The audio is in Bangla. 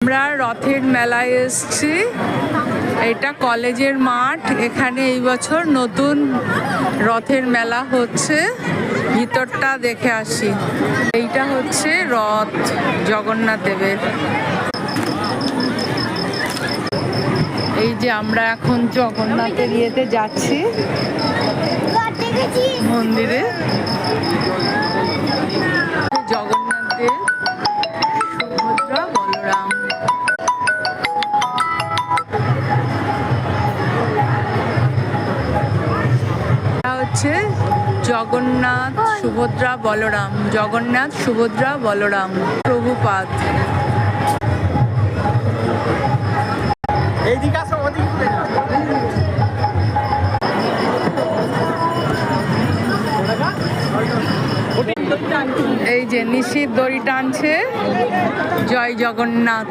আমরা রথের মেলায় এসেছি। এটা কলেজের মাঠ। এখানে এই বছর নতুন রথের মেলা হচ্ছে। ভিতরটা দেখে আসি। এইটা হচ্ছে রথ জগন্নাথ দেবের। এই যে আমরা এখন জগন্নাথের ইয়েতে যাচ্ছি, মন্দিরে। জগন্নাথ দেব, সুভদ্রা, বলরাম। এটা হচ্ছে জগন্নাথ, সুভদ্রা, বলরাম। জগন্নাথ, সুভদ্রা, বলরাম, প্রভুপাদ। এই যে নিশির দড়ি টানছে। জয় জগন্নাথ।